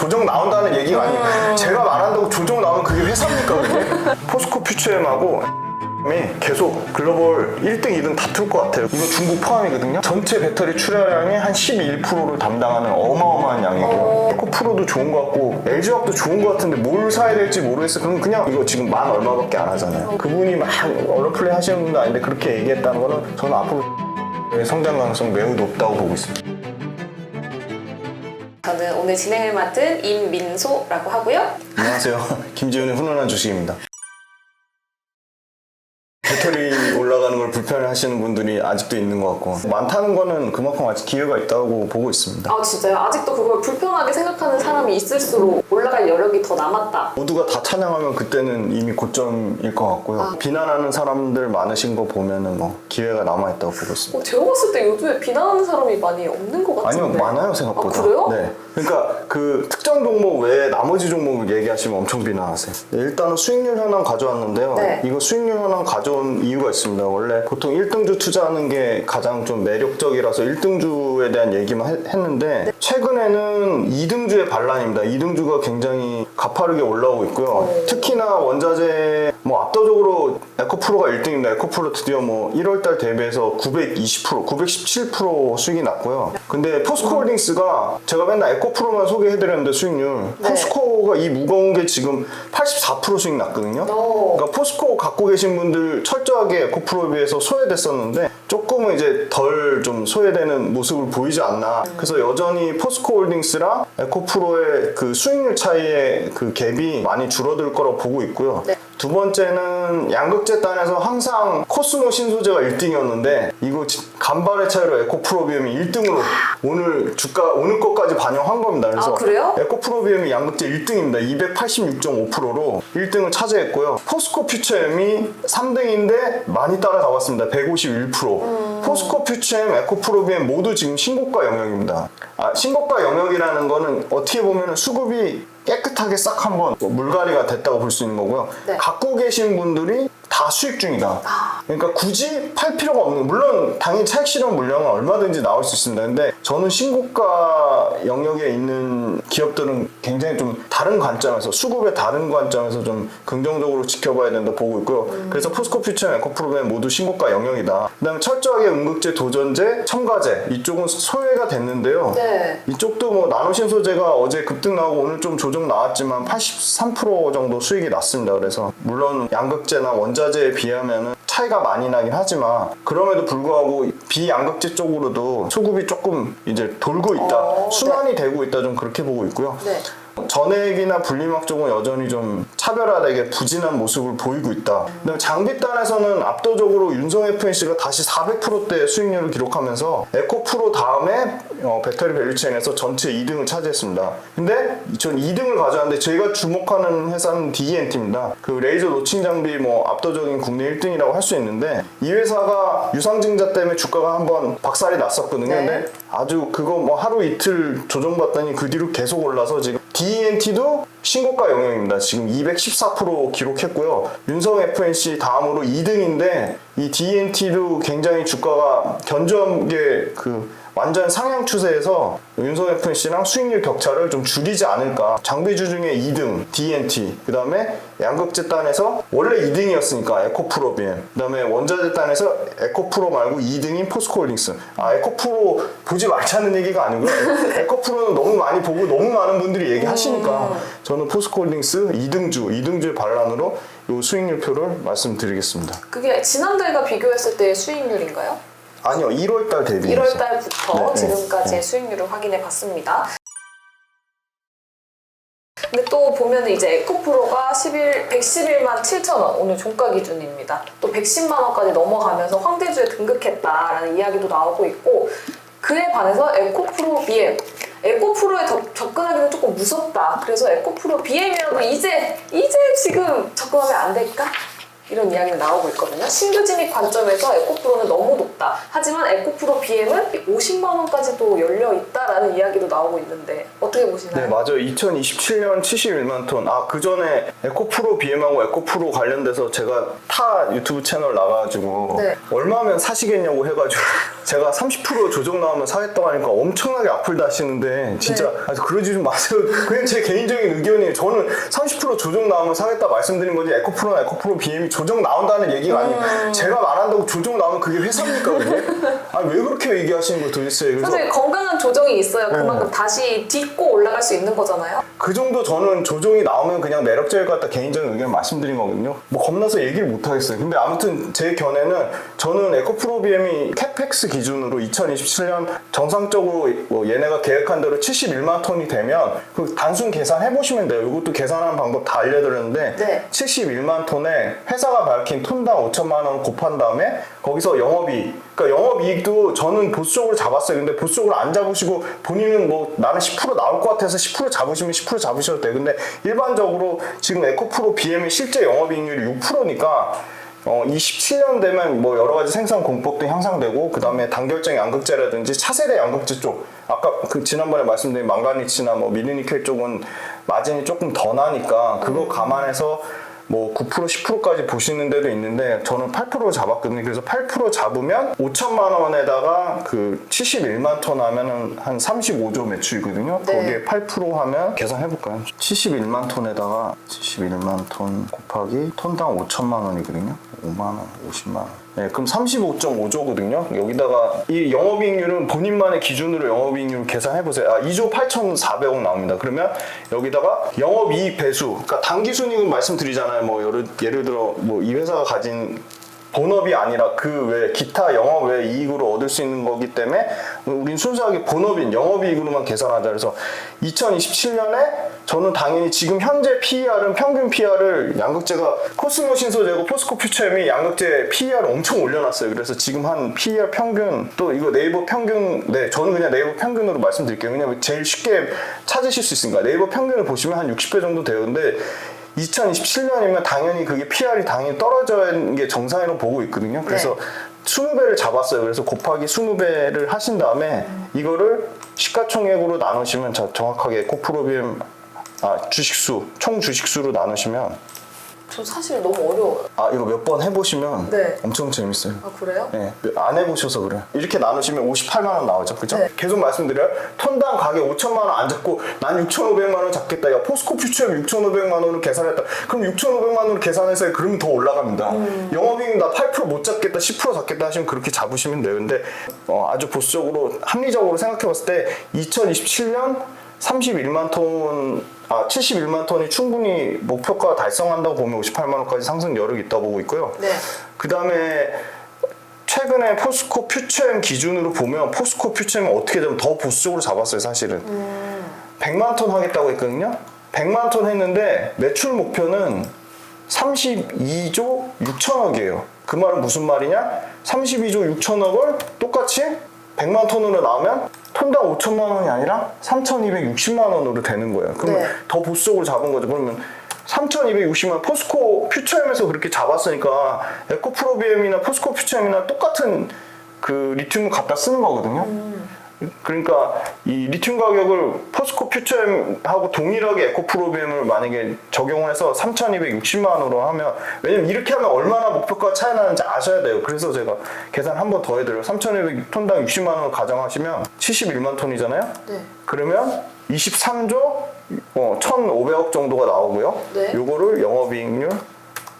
조정 나온다는 얘기가 아니에요. 제가 말한다고 조정 나오면 그게 회사입니까 그게? 포스코 퓨처엠하고 계속 글로벌 1등, 2등 다툴 것 같아요. 이거 중국 포함이거든요. 전체 배터리 출하량의 한 12%를 담당하는 어마어마한 양이고요. 에코프로도 좋은 것 같고 LG화학도 좋은 것 같은데 뭘 사야 될지 모르겠어요. 그럼 그냥 이거 지금 만 얼마밖에 안 하잖아요. 그분이 막 언론 플레이 하시는 분도 아닌데 그렇게 얘기했다는 거는 저는 앞으로 성장 가능성 매우 높다고 보고 있습니다. 저는 오늘 진행을 맡은 임민소라고 하고요. 안녕하세요. 김지훈의 훈훈한 주식입니다. 배터리 올라가는 걸 불편해하시는 분들이 아직도 있는 것 같고 많다는 거는 그만큼 아직 기회가 있다고 보고 있습니다. 아 진짜요? 아직도 그걸 불편하게 생각하는 사람이 있을수록 올라갈 여력이 더 남았다. 모두가 다 찬양하면 그때는 이미 고점일 것 같고요. 비난하는 사람들 많으신 거 보면은 뭐 기회가 남아있다고 보고 있습니다. 제가 봤을 때 요즘에 비난하는 사람이 많이 없는 것 같은데. 아니요, 많아요 생각보다. 아, 그래요? 네. 그러니까 그 특정 종목 외에 나머지 종목을 얘기하시면 엄청 비난하세요. 네, 일단은 수익률 현황 가져왔는데요. 네. 이거 수익률 현황 가져온 이유가 있습니다. 원래 보통 1등주 투자하는 게 가장 좀 매력적이라서 1등주에 대한 얘기만 했는데 네. 최근에는 2등주의 반란입니다. 2등주가 굉장히 가파르게 올라오고 있고요. 특히나 원자재 뭐 압도적으로 에코프로가 1등입니다. 에코프로 드디어 뭐 1월달 대비해서 920%, 917% 수익이 났고요. 근데 포스코홀딩스가 제가 맨날 에코프로만 소개해드렸는데 수익률 네. 포스코가 이 무거운 게 지금 84% 수익 났거든요. 그러니까 포스코 갖고 계신 분들 철저하게 에코프로에 비해서 소외됐었는데 조금은 이제 덜 좀 소외되는 모습을 보이지 않나. 그래서 여전히 포스코홀딩스랑 에코프로의 그 수익률 차이의 그 갭이 많이 줄어들 거라고 보고 있고요. 네. 두 번째는 양극재 단에서 항상 코스모 신소재가 1등이었는데 이거 간발의 차이로 에코프로비움이 1등으로 오늘 주가 오늘 것까지 반영한 겁니다. 그래서 그래요? 에코프로비움이 양극재 1등입니다. 286.5%로 1등을 차지했고요. 포스코 퓨처엠이 3등인데 많이 따라잡았습니다. 151%. 포스코 퓨처엠, 에코프로비움 모두 지금 신고가 영역입니다. 신고가 영역이라는 거는 어떻게 보면 수급이 깨끗하게 싹 한번 물갈이가 됐다고 볼 수 있는 거고요. 네. 갖고 계신 분들이 다 수익 중이다. 그러니까 굳이 팔 필요가 없는, 물론 당연히 차익 실현 물량은 얼마든지 나올 수 있습니다. 근데 저는 신고가 영역에 있는 기업들은 굉장히 좀 다른 관점에서, 수급의 다른 관점에서 좀 긍정적으로 지켜봐야 된다 보고 있고요. 그래서 포스코 퓨처, 에코프로비움 모두 신고가 영역이다. 그다음에 철저하게 음극재, 도전재, 첨가재 이쪽은 소외가 됐는데요. 네. 이쪽도 뭐 나노신소재가 어제 급등 나오고 오늘 좀 조정 나왔지만 83% 정도 수익이 났습니다. 그래서 물론 양극재나 원자재에 비하면은 차이가 많이 나긴 하지만 그럼에도 불구하고 비양극재 쪽으로도 수급이 조금 이제 돌고 있다, 순환이 되고 있다, 좀 그렇게 보고 있고요. 네. 전액이나 분리막 쪽은 여전히 좀 차별화되게 부진한 모습을 보이고 있다. 그다음에 장비단에서는 압도적으로 윤성 FNC가 다시 400%대 수익률을 기록하면서 에코프로 다음에 배터리 밸류체인에서 전체 2등을 차지했습니다. 근데 전 2등을 가져왔는데 저희가 주목하는 회사는 DENT입니다. 그 레이저 노칭 장비 뭐 압도적인 국내 1등이라고 할 수 있는데 이 회사가 유상증자 때문에 주가가 한번 박살이 났었거든요. 네. 근데 아주 그거 뭐 하루 이틀 조정받더니 그 뒤로 계속 올라서 지금 DENT도 신고가 영역입니다. 지금 214% 기록했고요. 윤성 FNC 다음으로 2등인데 이 DENT도 굉장히 주가가 견조하게 완전 상향 추세에서 윤성 FNC랑 수익률 격차를 좀 줄이지 않을까. 장비주 중에 2등 DENT, 그 다음에 양극재 단에서 원래 2등이었으니까 에코프로비엠, 그 다음에 원자재 단에서 에코프로 말고 2등인 포스코홀딩스. 에코프로 보지 말자는 얘기가 아니고요. 에코프로는 너무 많이 보고 너무 많은 분들이 얘기하시니까 저는 포스코홀딩스 2등주의 반란으로 이 수익률표를 말씀드리겠습니다. 그게 지난달과 비교했을 때의 수익률인가요? 아니요, 1월달 대비해서. 1월달부터 네, 지금까지의 수익률을 확인해 봤습니다. 근데 또 보면 이제 에코프로가 111만 7천 원, 오늘 종가 기준입니다. 또 110만 원까지 넘어가면서 황대주에 등극했다라는 이야기도 나오고 있고, 그에 반해서 에코프로 BM, 에코프로에 접근하기는 조금 무섭다. 그래서 에코프로 BM이라도 이제 지금 접근하면 안 될까? 이런 이야기가 나오고 있거든요. 신규 진입 관점에서 에코프로는 너무 높다. 하지만 에코프로 BM은 50만 원까지도 열려 있다라는 이야기도 나오고 있는데 어떻게 보시나요? 네, 맞아요. 2027년 71만 톤. 그 전에 에코프로 BM하고 에코프로 관련돼서 제가 타 유튜브 채널 나가가지고 네. 얼마면 사시겠냐고 해가지고 제가 30% 조정 나오면 사겠다고 하니까 엄청나게 악플 다시는데 진짜 네. 그러지 좀 마세요. 그냥 제 개인적인 의견이에요. 저는 30% 조정 나오면 사겠다 말씀드린 거지 에코프로나 에코프로 BM이 조정 나온다는 얘기가 아니에요. 제가 말한다고 조정 나오면 그게 회사입니까 그게? 아니 왜 그렇게 얘기하시는 거예요 도대체. 그래서 사실 건강한 조정이 있어야 그만큼 다시 딛고 올라갈 수 있는 거잖아요. 그 정도 저는 조정이 나오면 그냥 매력적일 것 같다 개인적인 의견 말씀드린 거거든요. 뭐 겁나서 얘기를 못 하겠어요. 근데 아무튼 제 견해는 저는 에코프로 BM이 캐펙스 기준으로 2027년 정상적으로 뭐 얘네가 계획한 대로 71만 톤이 되면 그 단순 계산해 보시면 돼요. 이것도 계산하는 방법 다 알려드렸는데 네. 71만 톤에 회사가 밝힌 톤당 5천만 원 곱한 다음에 거기서 영업이익, 그러니까 영업이익도 저는 보수적으로 잡았어요. 근데 보수적으로 안 잡으시고 본인은 뭐 나는 10% 나올 것 같아서 10% 잡으시면 10% 잡으셔도 돼요. 근데 일반적으로 지금 에코프로 BM의 실제 영업이익률이 6%니까 27년 되면 뭐 여러 가지 생산 공법도 향상되고 그 다음에 단결정 양극재라든지 차세대 양극재 쪽 아까 그 지난번에 말씀드린 망가니치나 뭐 미르니켈 쪽은 마진이 조금 더 나니까 그거 감안해서 뭐 9% 10%까지 보시는 데도 있는데 저는 8% 잡았거든요. 그래서 8% 잡으면 5천만 원에다가 그 71만 톤 하면은 한 35조 매출이거든요. 네. 거기에 8% 하면 계산해 볼까요? 71만 톤에다가 71만 톤 곱하기 톤당 5천만 원이거든요. 5만 원, 50만 원. 네, 그럼 35.5조거든요. 여기다가 이 영업이익률은 본인만의 기준으로 영업이익률 계산해 보세요. 2조 8,400억 나옵니다. 그러면 여기다가 영업이익 배수, 그러니까 당기순이익은 말씀드리잖아요. 뭐 예를 들어 뭐 이 회사가 가진 본업이 아니라 그 외 기타 영업 외 이익으로 얻을 수 있는 거기 때문에 우린 순수하게 본업인 영업이익으로만 계산하자. 그래서 2027년에 저는 당연히 지금 현재 PER은 평균 PER을 양극재가 코스모 신소재고 포스코 퓨처엠이 양극재 PER을 엄청 올려놨어요. 그래서 지금 한 PER 평균 또 이거 네이버 평균 저는 그냥 네이버 평균으로 말씀드릴게요. 왜냐면 제일 쉽게 찾으실 수 있으니까 네이버 평균을 보시면 한 60배 정도 돼요. 근데 2027년이면 당연히 그게 PR이 당연히 떨어지는 게 정상이라고 보고 있거든요. 그래서 20배를 잡았어요. 그래서 곱하기 20배를 하신 다음에 이거를 시가총액으로 나누시면 정확하게 코프로비엠 주식수, 총 주식수로 나누시면 저 사실 너무 어려워요. 이거 몇 번 해보시면 네. 엄청 재밌어요. 그래요? 네, 안 해보셔서 그래요. 이렇게 나누시면 58만 원 나오죠, 그죠? 네. 계속 말씀드려요. 톤당 가격 5천만 원 안 잡고 난 6,500만 원 잡겠다. 야, 포스코 퓨처엠 6,500만 원을 계산했다. 그럼 6,500만 원을 계산해서 그러면 더 올라갑니다. 영업이익 나 8%못 잡겠다, 10% 잡겠다 하시면 그렇게 잡으시면 돼요. 근데 아주 보수적으로 합리적으로 생각해봤을 때 2027년 31만 톤, 71만 톤이 충분히 목표가 달성한다고 보면 58만 원까지 상승 여력이 있다고 보고 있고요. 네. 그 다음에 최근에 포스코 퓨처엠 기준으로 보면 포스코 퓨처엠은 어떻게 되면 더 보수적으로 잡았어요, 사실은. 100만 톤 하겠다고 했거든요. 100만 톤 했는데 매출 목표는 32조 6천억이에요. 그 말은 무슨 말이냐? 32조 6천억을 똑같이 100만 톤으로 나오면 톤당 5천만 원이 아니라 3,260만 원으로 되는 거예요. 그러면 더 보수적으로 잡은 거죠. 그러면 3,260만 원, 포스코 퓨처엠에서 그렇게 잡았으니까 에코프로비엠이나 포스코 퓨처엠이나 똑같은 그 리튬을 갖다 쓰는 거거든요. 그러니까 이 리튬 가격을 포스코 퓨처엠하고 동일하게 에코프로비엠을 만약에 적용을 해서 3,260만 원으로 하면, 왜냐면 이렇게 하면 얼마나 목표가 차이 나는지 아셔야 돼요. 그래서 제가 계산 한 번 더 해드려요. 3,200톤당 60만 원을 가정하시면 71만 톤이잖아요. 네. 그러면 23조 1,500억 정도가 나오고요. 네. 요거를 영업이익률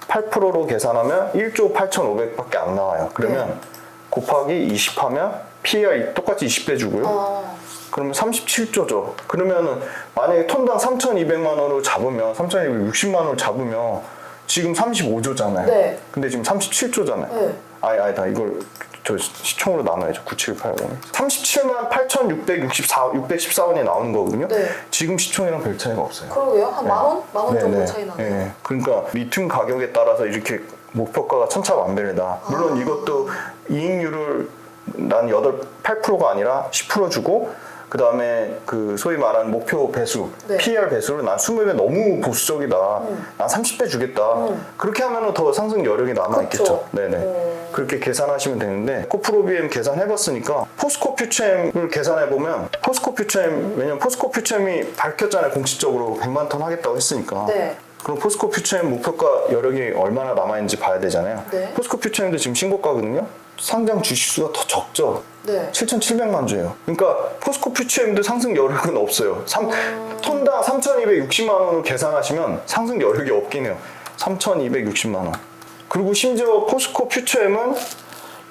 8%로 계산하면 1조 8,500밖에 안 나와요. 그러면 곱하기 20하면 PER 똑같이 20배 주고요. 그러면 37조죠. 그러면은 만약에 톤당 3,200만 원으로 잡으면 3,260만 원을 잡으면 지금 35조잖아요. 네. 근데 지금 37조잖아요. 네. 아니다. 이걸 저 시총으로 나눠야죠. 9780. 37만 8,614원이 나오는 거거든요. 네. 지금 시총이랑 별 차이가 없어요. 그러게요. 한 만 원? 만 원 네, 정도 네. 차이 나네요. 네. 그러니까 리튬 가격에 따라서 이렇게 목표가가 천차만별이다. 물론 이것도 이익률을 난 8%가 아니라 10% 주고, 그 그 다음에 그 소위 말하는 목표 배수, 네. PER 배수를 난 20배 너무 보수적이다. 난 30배 주겠다. 그렇게 하면 더 상승 여력이 남아있겠죠. 그쵸. 네네. 그렇게 계산하시면 되는데 코프로비엠 계산해봤으니까 포스코 퓨처엠을 계산해보면 포스코 퓨처엠, 왜냐면 포스코 퓨처엠이 밝혔잖아요. 공식적으로 100만 톤 하겠다고 했으니까. 네. 그럼 포스코 퓨처엠 목표가 여력이 얼마나 남아있는지 봐야 되잖아요. 네. 포스코 퓨처엠도 지금 신고가거든요. 상장 주식수가 더 적죠. 네. 7,700만 주예요. 그러니까 포스코 퓨처엠도 상승 여력은 없어요. 톤당 3,260만 원을 계산하시면 상승 여력이 없긴 해요. 3,260만 원. 그리고 심지어 포스코 퓨처엠은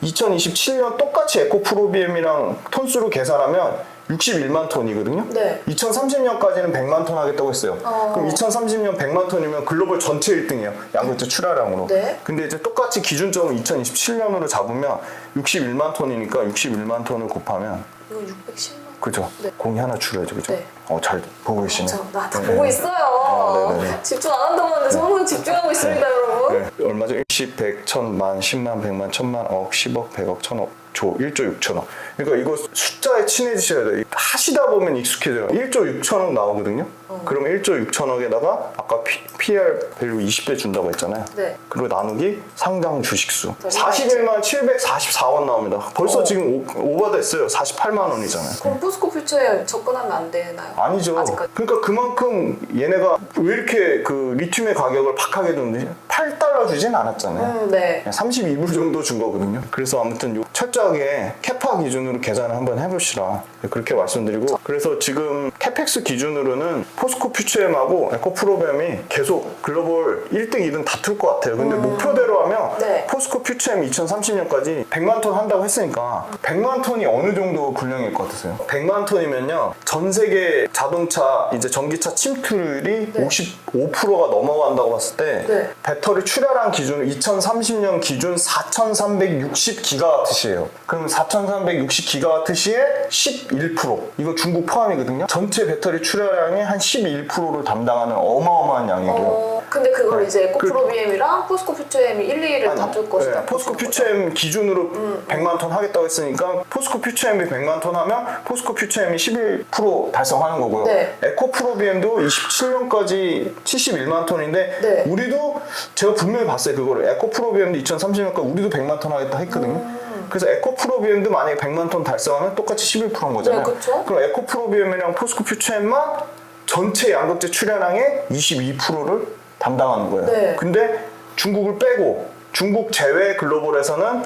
2027년 똑같이 에코프로비엠이랑 톤수로 계산하면 61만 톤이거든요. 네. 2030년까지는 100만 톤 하겠다고 했어요. 그럼 2030년 100만 톤이면 글로벌 전체 1등이에요. 양극재 출하량으로. 네. 근데 이제 똑같이 기준점을 2027년으로 잡으면 61만 톤이니까 61만 톤을 곱하면 이거 610만. 그죠? 네. 공이 하나 줄여야죠, 그죠? 네. 잘 보고 계시네. 나다 네. 보고 있어요. 네네네. 집중 안 한다고 하는데 저는 집중하고 있습니다, 여러분. 네. 얼마죠? 10, 100, 1000만, 10만, 100만, 1000만, 억, 10억, 100억, 1000억, 조, 1조 6천억. 그러니까 이거 숫자에 친해지셔야 돼요. 하시다 보면 익숙해져요. 1조 6천억 나오거든요. 그러면 1조 6천억에다가 아까 PER 밸류 20배 준다고 했잖아요. 네. 그리고 나누기 상장 주식수. 얼마 41만 744원 나옵니다. 벌써 지금 오버됐어요. 48만 원이잖아요. 그럼 포스코 퓨처에 접근하면 안 되나요? 아니죠. 아직까지. 그러니까 그만큼 얘네가 왜 이렇게 그 리튬의 가격을 박하게 줬는지 8달러 주진 않았잖아요. 네. 32불 정도 준 거거든요. 그래서 아무튼 철저하게 캐파 기준으로 계산을 한번 해보시라. 그렇게 말씀드리고 그래서 지금 캐펙스 기준으로는 포스코 퓨처엠하고 에코프로비엠이 계속 글로벌 1등, 2등 다툴 것 같아요. 근데 목표대로 하면 네. 포스코 퓨처엠 2030년까지 100만 톤 한다고 했으니까 100만 톤이 어느 정도 분량일 것 같으세요? 100만 톤이면요. 전 세계 자동차, 이제 전기차 침투율이 네. 55%가 넘어간다고 봤을 때 네. 배터리 출하량 기준으로 2030년 기준 4,360기가와트시예요. 그럼 4,360기가와트시에 11%. 이거 중국 포함이거든요. 전체 배터리 출하량의 한 11%를 담당하는 어마어마한 양이고요. 근데 그걸 네. 이제 에코프로비엠이랑 포스코 퓨처엠이 1, 2위를 다툴 것이다. 네, 포스코 퓨처엠 기준으로 100만 톤 하겠다고 했으니까 포스코 퓨처엠이 100만 톤 하면 포스코 퓨처엠이 11% 달성하는 거고요. 네. 에코프로비엠도 27년까지 71만 톤인데 네. 우리도 제가 분명히 봤어요. 그거를 에코프로비엠도 2030년까지 우리도 100만 톤 하겠다 했거든요. 그래서 에코프로비엠도 만약에 100만 톤 달성하면 똑같이 11%인 거잖아요. 네, 그쵸. 그럼 에코프로비엠이랑 포스코 퓨처엠만 전체 양극재 출하량의 22%를 담당하는 거예요. 네. 근데 중국을 빼고 중국 제외 글로벌에서는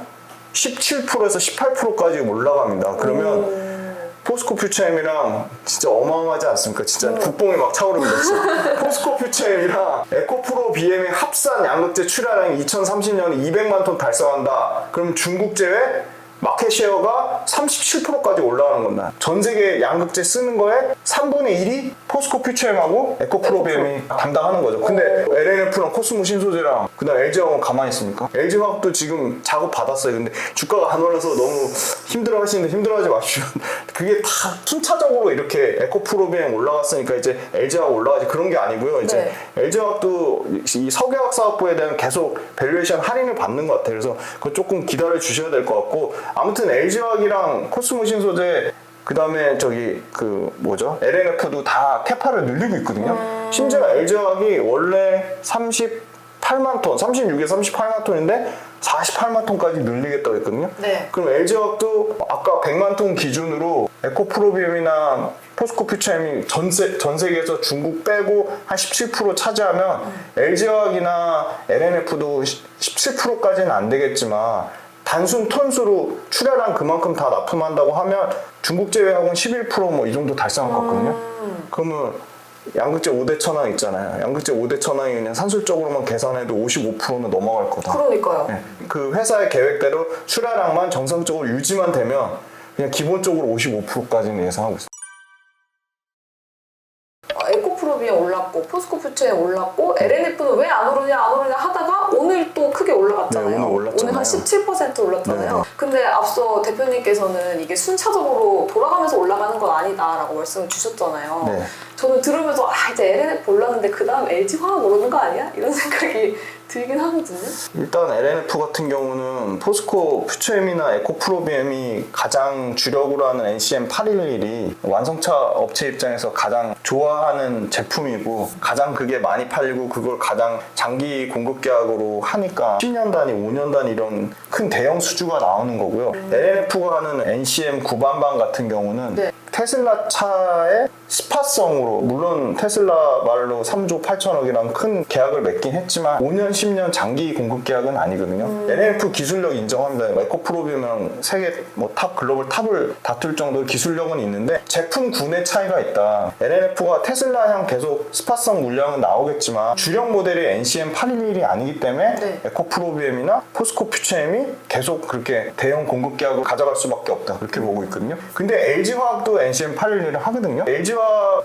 17%에서 18%까지 올라갑니다. 그러면 포스코 퓨처엠이랑 진짜 어마어마하지 않습니까? 진짜 국뽕이 막 차오릅니다. 진짜. 포스코 퓨처엠이랑 에코프로 BM의 합산 양극재 출하량이 2030년에 200만 톤 달성한다. 그럼 중국 제외 마켓 셰어가 37%까지 올라가는 겁니다. 전 세계 양극재 쓰는 거에 3분의 1이 포스코 퓨처엠하고 에코프로비엠이 담당하는 거죠. 근데 LNF랑 코스모 신소재랑 그다음 LG화학은 가만히 있습니까? LG화학도 지금 작업 받았어요. 근데 주가가 안 올라서 너무 힘들어 하시는데 힘들어하지 마십시오. 그게 다 순차적으로 이렇게 에코프로비엠 올라갔으니까 이제 LG화학 올라가지 그런 게 아니고요. 이제 LG화학도 이 석유화학 사업부에 대한 계속 밸류에이션 할인을 받는 것 같아요. 그래서 그거 조금 기다려 주셔야 될 것 같고 아무튼 LG화학이랑 코스모 신소재 그 다음에 저기 그 뭐죠? LNF도 다 캐파를 늘리고 있거든요. 심지어 LG화학이 원래 38만 톤, 36에서 38만 톤인데 48만 톤까지 늘리겠다고 했거든요. 네. 그럼 LG화학도 아까 100만 톤 기준으로 에코프로비엠이나 포스코 퓨처엠이 전 세계에서 중국 빼고 한 17% 차지하면 LG화학이나 LNF도 17%까지는 안 되겠지만 단순 톤수로 출하량 그만큼 다 납품한다고 하면 중국 제외하고는 11%뭐 이 정도 달성할 것 같거든요. 그러면 양극재 5대 천왕 있잖아요. 양극재 5대 천왕이 그냥 산술적으로만 계산해도 55%는 넘어갈 거다. 그러니까요. 네. 그 회사의 계획대로 출하량만 정상적으로 유지만 되면 그냥 기본적으로 55%까지는 예상하고 있어요. 에코프로비엠 올랐고 포스코 퓨처엠 올랐고 LNF는 왜 안 오르냐 하다가 오늘 또 크게 올라갔잖아요. 네, 오늘 올랐잖아요. 오늘 한 17% 올랐잖아요. 네. 근데 앞서 대표님께서는 이게 순차적으로 돌아가면서 올라가는 건 아니다라고 말씀을 주셨잖아요. 네. 저는 들으면서 이제 LNF 올랐는데 그 다음 LG화학 오르는 거 아니야? 이런 생각이 들긴 하거든요. 일단 LNF 같은 경우는 포스코 퓨처엠이나 에코프로비엠이 가장 주력으로 하는 NCM 811이 완성차 업체 입장에서 가장 좋아하는 제품이고 가장 그게 많이 팔리고 그걸 가장 장기 공급 계약으로 하니까 10년 단위, 5년 단위 이런 큰 대형 수주가 나오는 거고요. LNF가 하는 NCM 9반반 같은 경우는 네. 테슬라 차의 스팟성으로 물론 테슬라 말로 3조 8천억이랑 큰 계약을 맺긴 했지만 5년 10년 장기 공급 계약은 아니거든요. LNF 기술력 인정합니다. 에코프로비엠이랑 세계 탑 글로벌 탑을 다툴 정도의 기술력은 있는데 제품군의 차이가 있다. LNF가 테슬라향 계속 스팟성 물량은 나오겠지만 주력 모델이 NCM 811이 아니기 때문에 네. 에코프로비엠이나 포스코 퓨처엠이 계속 그렇게 대형 공급 계약을 가져갈 수밖에 없다. 그렇게 보고 있거든요. 근데 LG화학도 NCM 811을 하거든요. LG와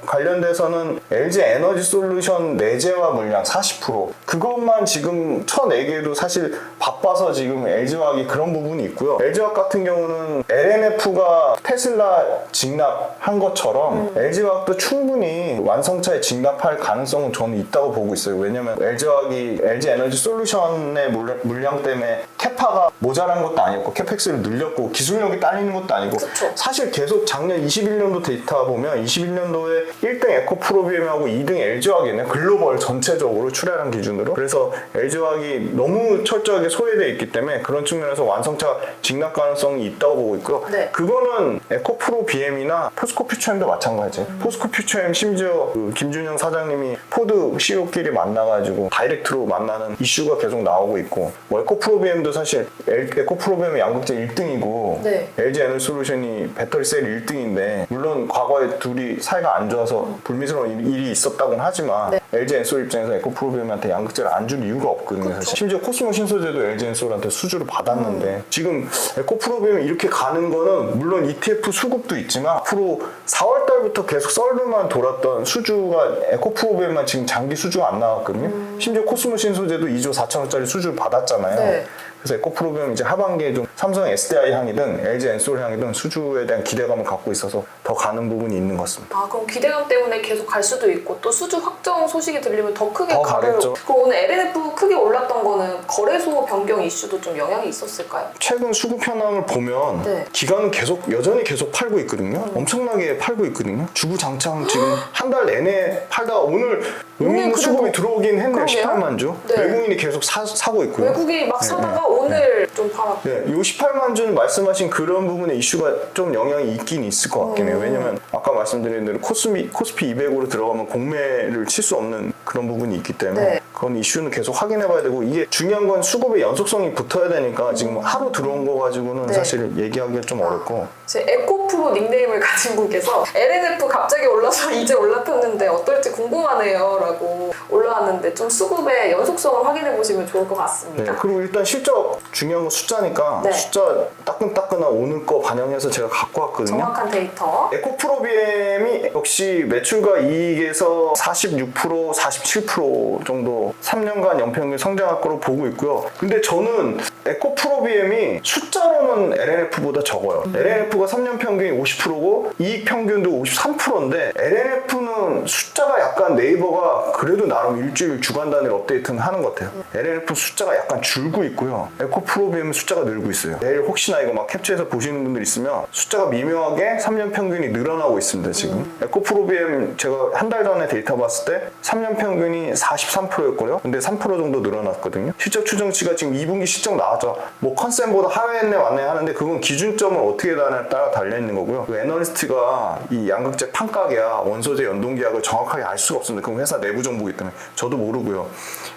관련돼서는 LG 에너지 솔루션 내재화 물량 40% 그것만 지금 쳐내기에도 사실 바빠서 지금 LG화학이 그런 부분이 있고요. LG화학 같은 경우는 LNF가 테슬라 직납한 것처럼 LG화학도 충분히 완성차에 직납할 가능성은 저는 있다고 보고 있어요. 왜냐면 LG화학이 LG 에너지 솔루션의 물량 때문에 캐파가 모자란 것도 아니었고 캐펙스를 늘렸고 기술력이 딸리는 것도 아니고 그쵸. 사실 계속 작년 21년도 데이터 보면 21년도에 1등 에코프로비엠하고 2등 LG화학이네요. 글로벌 전체적으로 출하량 기준으로. 그래서 LG화학이 너무 철저하게 소외되어 있기 때문에 그런 측면에서 완성차 직납 가능성이 있다고 보고 있고요. 네. 그거는 에코프로비엠이나 포스코 퓨처엠도 마찬가지예요. 포스코 퓨처엠 심지어 그 김준영 사장님이 포드 CEO끼리 만나가지고 다이렉트로 만나는 이슈가 계속 나오고 있고 뭐 에코프로비엠도 사실 에코프로비엠의 양극재 1등이고 네. LG 에너지솔루션이 배터리 셀 1등인데 물론 과거에 둘이 사이가 안 좋아서 불미스러운 일이 있었다고는 하지만 네. LG 엔솔 입장에서 에코프로비엠한테 양극재를 안 줄 이유가 없거든요. 사실. 심지어 코스모 신소재도 LG 엔솔한테 수주를 받았는데 지금 에코프로비엠이 이렇게 가는 거는 물론 ETF 수급도 있지만 앞으로 4월 달부터 계속 썰루만 돌았던 수주가 에코프로비엠만 지금 장기 수주가 안 나왔거든요. 심지어 코스모 신소재도 2조 4천억짜리 수주를 받았잖아요. 네. 그래서 에코프로비엠 이제 하반기에 좀 삼성 SDI 향이든 LG 엔솔 향이든 수주에 대한 기대감을 갖고 있어서 더 가는 부분이 있는 것 같습니다. 아, 그럼 기대감 때문에 계속 갈 수도 있고 또 수주 확정 소식이 들리면 더 크게 더 가를. 가겠죠. 그럼 오늘 LNF 크게 올랐던 거는 거래소 변경 이슈도 좀 영향이 있었을까요? 최근 수급 현황을 보면 네. 기관은 여전히 계속 팔고 있거든요. 엄청나게 팔고 있거든요. 주구장창 지금 한 달 내내 팔다가 오늘 오늘 음인 수급이 그래도- 들어오긴 했네요. 그러게요. 18만 주. 네. 외국인이 계속 사고 있고요. 외국이 막 사다가 오늘 좀 팔았고. 네, 이 18만 주는 말씀하신 그런 부분에 이슈가 좀 영향이 있긴 있을 것 같긴 해요. 왜냐면 아까 말씀드린 대로 코스피 200으로 들어가면 공매를 칠 수 없는 그런 부분이 있기 때문에 네. 그건 이슈는 계속 확인해 봐야 되고 이게 중요한 건 수급의 연속성이 붙어야 되니까 지금 하루 들어온 거 가지고는 네. 사실 얘기하기가 좀 어렵고 제 에코프로 닉네임을 가진 분께서 LNF 갑자기 올라서 이제 올라폈는데 어떨지 궁금하네요 라고 올라왔는데 좀 수급의 연속성을 확인해 보시면 좋을 것 네, 같습니다. 그리고 일단 실적 중요한 건 숫자니까 네. 숫자 따끈따끈한 오늘 거 반영해서 제가 갖고 왔거든요. 정확한 데이터. 에코프로비엠이 역시 매출과 이익에서 46%, 47% 정도 3년간 연평균 성장할 거로 보고 있고요. 근데 저는 에코프로비엠이 숫자로는 LNF보다 적어요. LNF가 3년 평균이 50%고 이익 평균도 53%인데 LNF는 숫자가 약간 네이버가 그래도 나름 일주일 주간 단위로 업데이트는 하는 것 같아요. LNF 숫자가 약간 줄고 있고요. 에코프로비엠은 숫자가 늘고 있어요. 내일 혹시나 이거 막 캡처해서 보시는 분들 있으면 숫자가 미묘하게 3년 평균이 늘어나고 있습니다. 지금 에코프로비엠 제가 한 달 전에 데이터 봤을 때 3년 평균이 43%였고요. 근데 3% 정도 늘어났거든요. 실적 추정치가 지금 2분기 실적 나왔죠. 뭐 컨센보다 하회했네 왔네 하는데 그건 기준점을 어떻게 다냐에 따라 달려있는 거고요. 그 애널리스트가 이 양극재 판가계약, 원소재 연동계약을 정확하게 알 수가 없습니다. 그건 회사 내부 정보이기 때문에 저도 모르고요.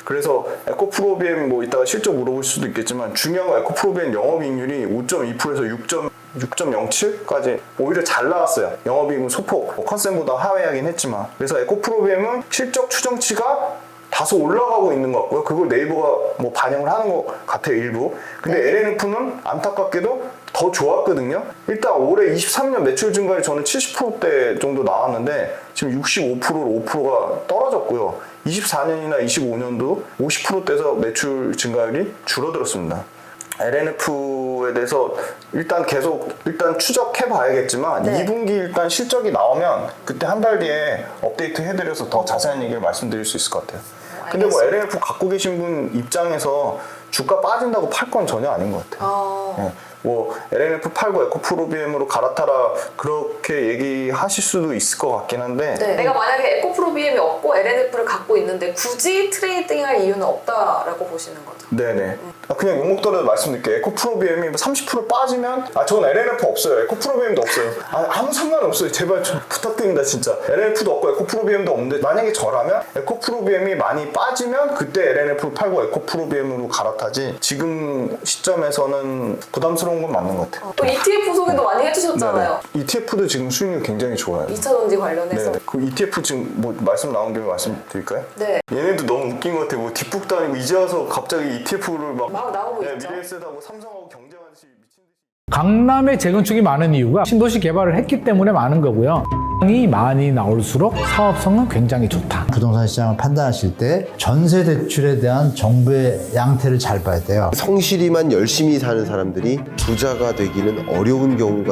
그래서 에코프로비엠 뭐 이따가 실적 물어볼 수도 있겠지만 중요한 건 에코프로비엠 영업이익률이 5.2%에서 6.07까지 오히려 잘 나왔어요. 영업이익은 소폭 컨센보다 하회하긴 했지만 그래서 에코프로비엠은 실적 추정치가 다소 올라가고 있는 것 같고요. 그걸 네이버가 뭐 반영을 하는 것 같아요, 일부. 근데 LNF는 안타깝게도 더 좋았거든요. 일단 올해 23년 매출 증가율이 저는 70%대 정도 나왔는데 지금 65%로 5%가 떨어졌고요. 24년이나 25년도 50%대에서 매출 증가율이 줄어들었습니다. LNF에 대해서 일단 추적해 봐야겠지만 네. 2분기 일단 실적이 나오면 그때 한 달 뒤에 업데이트 해드려서 더 자세한 얘기를 말씀드릴 수 있을 것 같아요. 근데 뭐 알겠습니다. LNF 갖고 계신 분 입장에서 주가 빠진다고 팔 건 전혀 아닌 것 같아요. 예, 뭐 LNF 팔고 에코프로비엠으로 갈아타라 그렇게 얘기하실 수도 있을 것 같긴 한데 네. 내가 만약에 에코프로비엠이 없고 LNF를 갖고 있는데 굳이 트레이딩할 이유는 없다라고 보시는 거죠. 네네. 그냥 욕먹더라도 말씀드릴게요. 에코프로비엠이 30% 빠지면 전 LNF 없어요. 에코프로비엠도 없어요. 아무 상관없어요. 제발 좀 부탁드립니다 진짜. LNF도 없고 에코프로비엠도 없는데 만약에 저라면 에코프로비엠이 많이 빠지면 그때 LNF를 팔고 에코프로비엠으로 갈아타지 지금 시점에서는 부담스러운 건 맞는 것 같아요. 또 ETF 소개도 많이 해주셨잖아요. 네네. ETF도 지금 수익률 굉장히 좋아요. 2차전지 관련해서. 네. 그 ETF 지금 뭐 말씀 나온 김에 말씀드릴까요? 네. 얘네도 너무 웃긴 것 같아요. 뭐 뒷북도 아니고 이제 와서 갑자기 ETF를 막 나오고 네, 있죠. 미래에셋하고 삼성하고 경쟁하듯이 미친 듯이. 강남에 재건축이 많은 이유가 신도시 개발을 했기 때문에 많은 거고요. 이 많이 나올수록 사업성은 굉장히 좋다. 부동산 시장을 판단하실 때 전세 대출에 대한 정부의 양태를 잘 봐야 돼요. 성실히만 열심히 사는 사람들이 부자가 되기는 어려운 경우가